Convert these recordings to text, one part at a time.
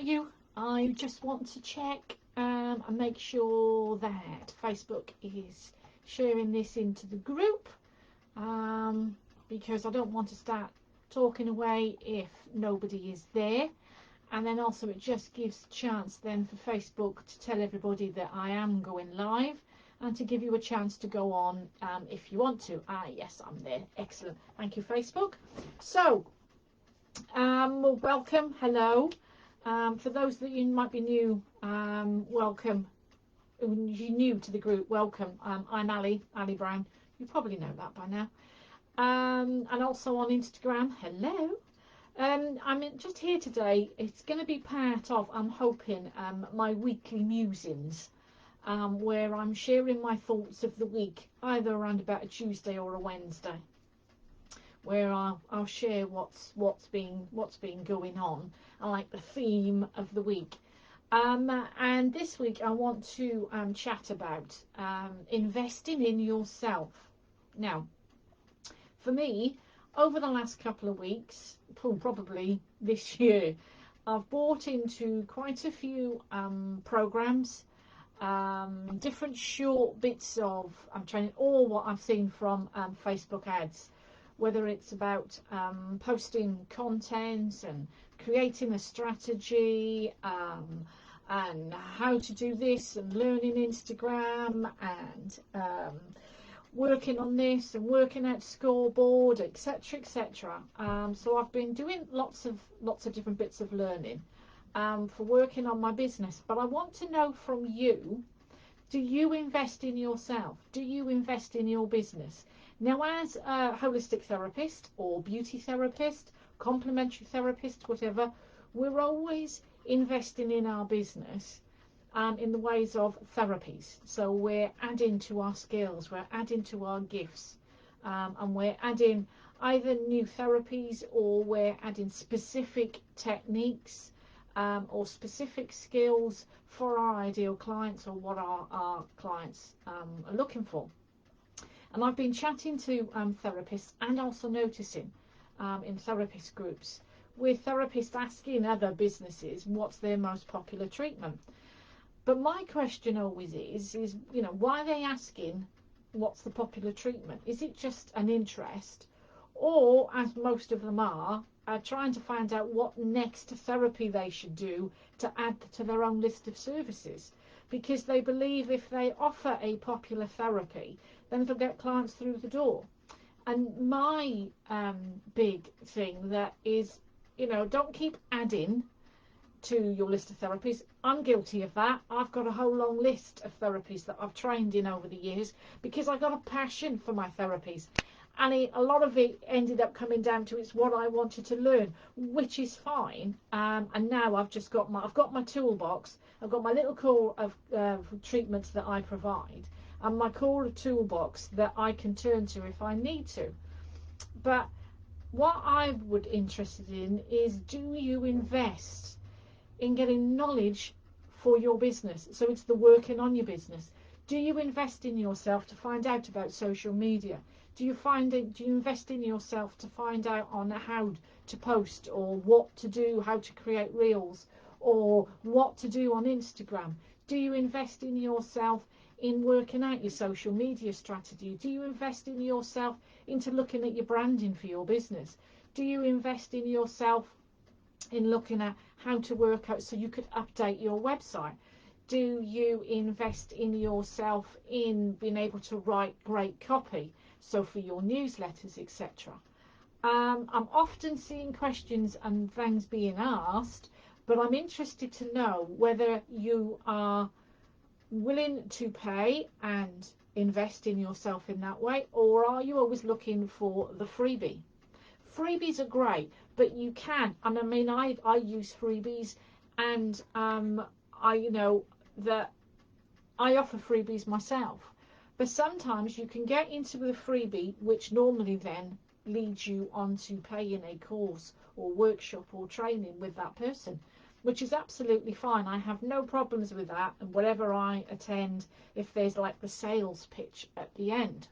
you? I just want to check and make sure that Facebook is sharing this into the group, because I don't want to start talking away if nobody is there. And then also it just gives a chance then for Facebook to tell everybody that I am going live, and to give you a chance to go on if you want to. Yes, I'm there. Excellent. Thank you, Facebook. So well, welcome. Hello. For those that you might be new, welcome. You're new to the group, welcome. I'm Ali Brown. You probably know that by now. And also on Instagram, hello. I'm just here today. It's going to be part of, I'm hoping, my weekly musings, where I'm sharing my thoughts of the week, either around about a Tuesday or a Wednesday, where I'll share what's been going on, and like the theme of the week. And this week I want to chat about investing in yourself. Now, for me, over the last couple of weeks, probably this year, I've bought into quite a few programs, different short bits of training, all what I've seen from Facebook ads, whether it's about posting content and creating a strategy, and how to do this, and learning Instagram, and working on this and working out scoreboard, etc., etc. So I've been doing lots of different bits of learning for working on my business. But I want to know from you, do you invest in yourself? Do you invest in your business? Now, as a holistic therapist or beauty therapist, complementary therapist, whatever, we're always investing in our business in the ways of therapies. So we're adding to our skills, we're adding to our gifts, and we're adding either new therapies, or we're adding specific techniques or specific skills for our ideal clients, or what our clients are looking for. And I've been chatting to therapists, and also noticing in therapist groups, with therapists asking other businesses what's their most popular treatment. But my question always is, you know, why are they asking what's the popular treatment? Is it just an interest? Or, as most of them are trying to find out what next therapy they should do to add to their own list of services? Because they believe if they offer a popular therapy, then they'll get clients through the door. And my big thing that is, you know, don't keep adding to your list of therapies. I'm guilty of that. I've got a whole long list of therapies that I've trained in over the years, because I've got a passion for my therapies, and a lot of it ended up coming down to it's what I wanted to learn, which is fine. And now I've got my toolbox. I've got my little core of treatments that I provide, and my core toolbox that I can turn to if I need to. But what I would interested in is, do you invest in getting knowledge for your business? So it's the working on your business. Do you invest in yourself to find out about social media? Do you invest in yourself to find out on how to post, or what to do, how to create reels, or what to do on Instagram? Do you invest in yourself in working out your social media strategy? Do you invest in yourself into looking at your branding for your business? Do you invest in yourself in looking at how to work out so you could update your website? Do you invest in yourself in being able to write great copy, so for your newsletters, etc.? I'm often seeing questions and things being asked, but I'm interested to know whether you are willing to pay and invest in yourself in that way, or are you always looking for the freebie? Freebies are great, but you can, and I mean, I use freebies, and I know that I offer freebies myself, but sometimes you can get into the freebie, which normally then leads you on to paying a course or workshop or training with that person, which is absolutely fine. I have no problems with that, and whatever I attend, if there's like the sales pitch at the end.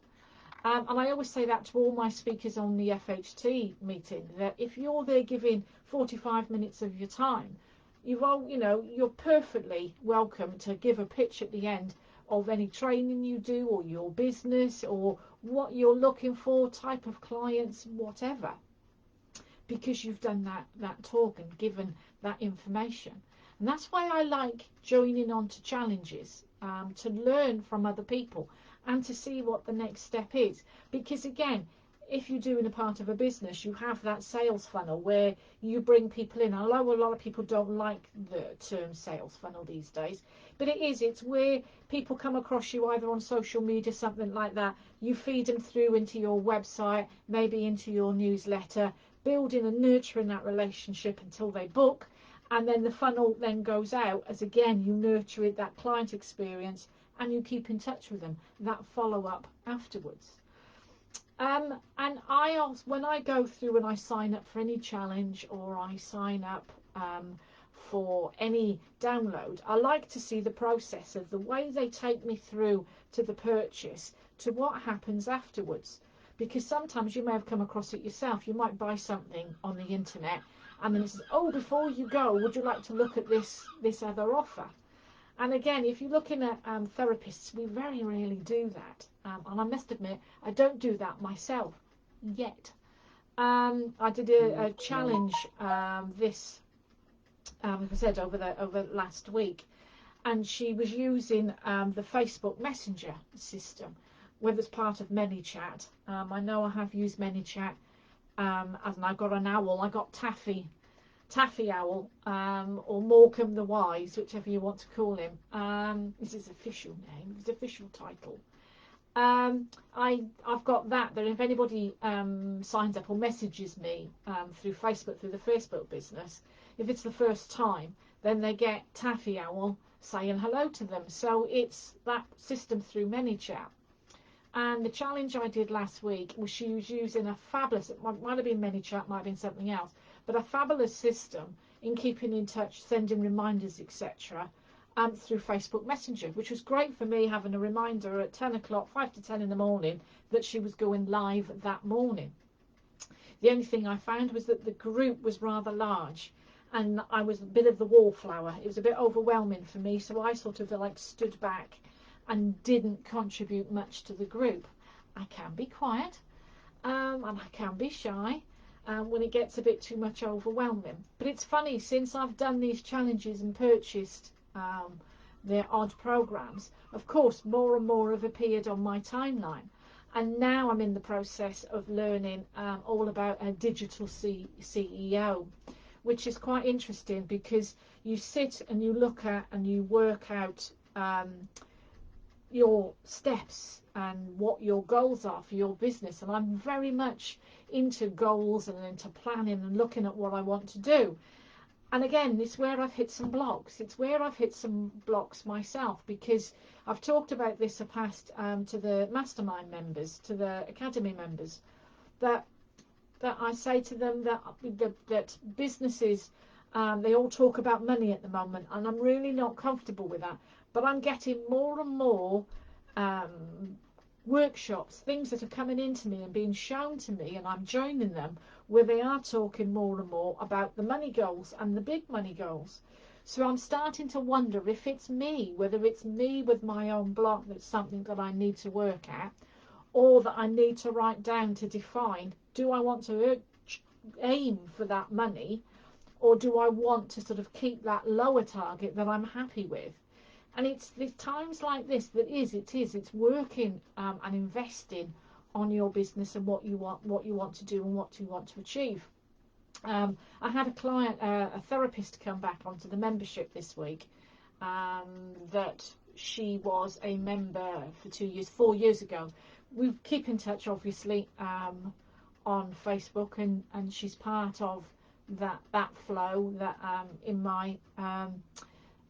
And I always say that to all my speakers on the FHT meeting, that if you're there giving 45 minutes of your time, you're perfectly welcome to give a pitch at the end of any training you do, or your business, or what you're looking for, type of clients, whatever, because you've done that talk and given that information. And that's why I like joining on to challenges, to learn from other people and to see what the next step is. Because again, if you're doing a part of a business, you have that sales funnel where you bring people in. I know a lot of people don't like the term sales funnel these days, but it's where people come across you either on social media, something like that. You feed them through into your website, maybe into your newsletter, building and nurturing that relationship until they book. And then the funnel then goes out as, again, you nurture it, that client experience, and you keep in touch with them, that follow-up afterwards. And I also, when I go through and I sign up for any challenge, or I sign up for any download, I like to see the process of the way they take me through to the purchase, to what happens afterwards. Because sometimes you may have come across it yourself. You might buy something on the internet, and then it says, oh, before you go, would you like to look at this other offer? And again, if you're looking at therapists, we very rarely do that. And I must admit, I don't do that myself yet. I did a challenge this, as I said, over last week, and she was using the Facebook Messenger system, whether it's part of ManyChat. I know I have used ManyChat, and I got an owl. I got Taffy Owl, or Morecambe the Wise, whichever you want to call him. This is his official name, his official title. I've got that if anybody signs up or messages me through Facebook, through the Facebook business, if it's the first time, then they get Taffy Owl saying hello to them. So it's that system through ManyChat. And the challenge I did last week was she was using a fabulous, it might have been ManyChat, might have been something else, but a fabulous system in keeping in touch, sending reminders, etc., through Facebook Messenger, which was great for me, having a reminder at 10 o'clock, 5 to 10 in the morning, that she was going live that morning. The only thing I found was that the group was rather large, and I was a bit of the wallflower. It was a bit overwhelming for me, so I sort of stood back and didn't contribute much to the group. I can be quiet, and I can be shy when it gets a bit too much overwhelming. But it's funny, since I've done these challenges and purchased their odd programs, of course more and more have appeared on my timeline, and now I'm in the process of learning all about a digital CEO, which is quite interesting, because you sit and you look at and you work out your steps and what your goals are for your business. And I'm very much into goals and into planning and looking at what I want to do. And again, it's where I've hit some blocks. It's where I've hit some blocks myself, because I've talked about this in the past to the mastermind members, to the academy members, that I say to them that businesses, they all talk about money at the moment, and I'm really not comfortable with that. But I'm getting more and more workshops, things that are coming into me and being shown to me, and I'm joining them, where they are talking more and more about the money goals and the big money goals. So I'm starting to wonder if it's me, whether it's me with my own block, that's something that I need to work at, or that I need to write down to define, do I want to aim for that money, or do I want to sort of keep that lower target that I'm happy with? And it's times like this that it's working and investing on your business and what you want to do and what you want to achieve. I had a client, a therapist, come back onto the membership this week, that she was a member for 2 years, 4 years ago. We keep in touch, obviously, on Facebook, and she's part of that flow that in my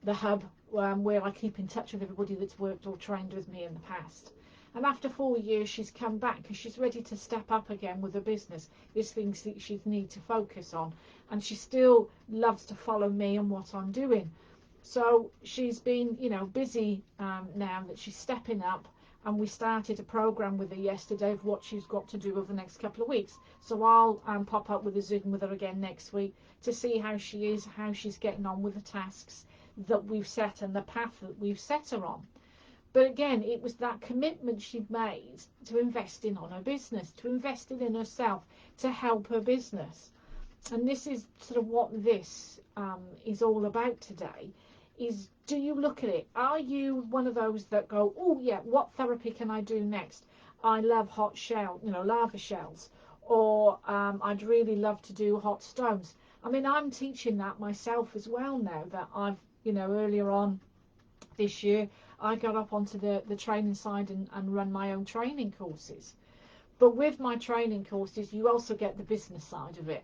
the hub, where I keep in touch with everybody that's worked or trained with me in the past. And after 4 years, she's come back because she's ready to step up again with her business. There's things that she needs to focus on, and she still loves to follow me and what I'm doing. So she's been, busy now that she's stepping up and we started a program with her yesterday of what she's got to do over the next couple of weeks. So I'll pop up with a Zoom with her again next week to see how she is, how she's getting on with the tasks that we've set and the path that we've set her on. But again, it was that commitment she'd made to investing on her business, to investing in herself, to help her business. And this is sort of what this is all about today, is do you look at it? Are you one of those that go, oh yeah, what therapy can I do next? I love hot shell, lava shells, or I'd really love to do hot stones. I mean, I'm teaching that myself as well now that I've, earlier on this year, I got up onto the training side and run my own training courses. But with my training courses, you also get the business side of it.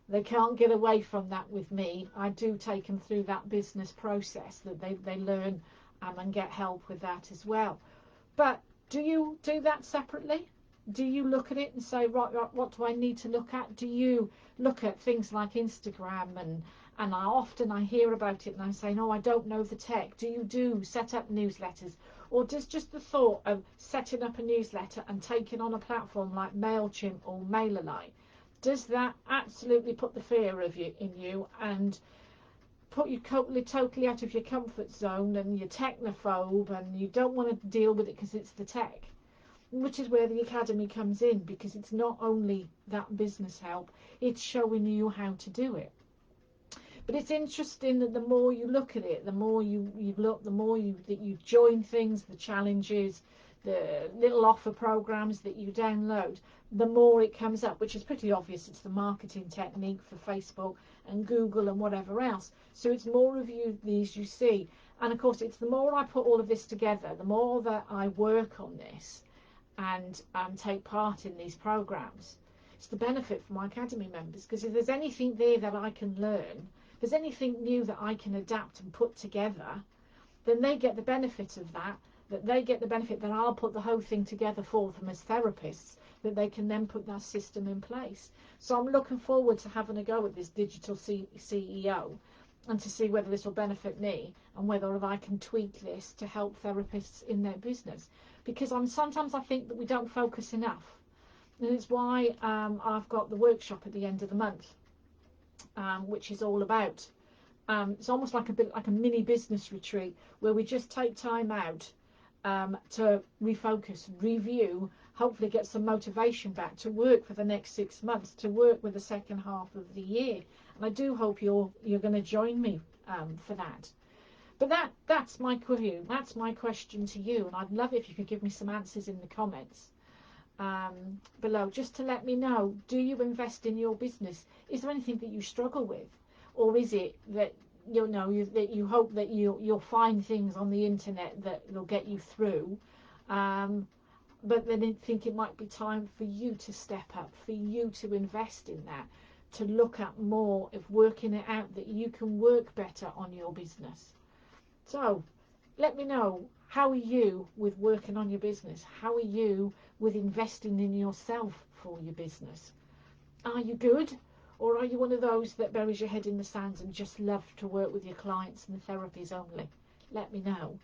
They can't get away from that with me. I do take them through that business process that they learn and get help with that as well. But do you do that separately? Do you look at it and say, right, what do I need to look at? Do you look at things like Instagram and I hear about it and I say, no, I don't know the tech. Do you set up newsletters? Or does just the thought of setting up a newsletter and taking on a platform like MailChimp or MailerLite, does that absolutely put the fear in you and put you totally out of your comfort zone and you're technophobe and you don't want to deal with it because it's the tech? Which is where the academy comes in, because it's not only that business help, it's showing you how to do it. But it's interesting that the more you look at it, the more you look, the more that you join things, the challenges, the little offer programs that you download, the more it comes up, which is pretty obvious. It's the marketing technique for Facebook and Google and whatever else. So it's more of these you see. And of course, it's the more I put all of this together, the more that I work on this and take part in these programs. It's the benefit for my academy members, because if there's anything there that I can learn, if there's anything new that I can adapt and put together, then they get the benefit of that they get the benefit that I'll put the whole thing together for them as therapists, that they can then put that system in place. So I'm looking forward to having a go at this digital CEO and to see whether this will benefit me and whether I can tweak this to help therapists in their business. Because sometimes I think that we don't focus enough. And it's why I've got the workshop at the end of the month, which is all about, it's almost like a mini business retreat where we just take time out to refocus, review, hopefully get some motivation back to work for the next 6 months, to work with the second half of the year. And I do hope you're going to join me for that. But that's my query, that's my question to you, and I'd love it if you could give me some answers in the comments below, just to let me know, do you invest in your business? Is there anything that you struggle with? Or is it that that you hope that you'll find things on the internet that will get you through, but then I think it might be time for you to step up, for you to invest in that, to look at more of working it out that you can work better on your business. So let me know, how are you with working on your business? How are you with investing in yourself for your business? Are you good? Or are you one of those that buries your head in the sand and just love to work with your clients and the therapies only? Let me know.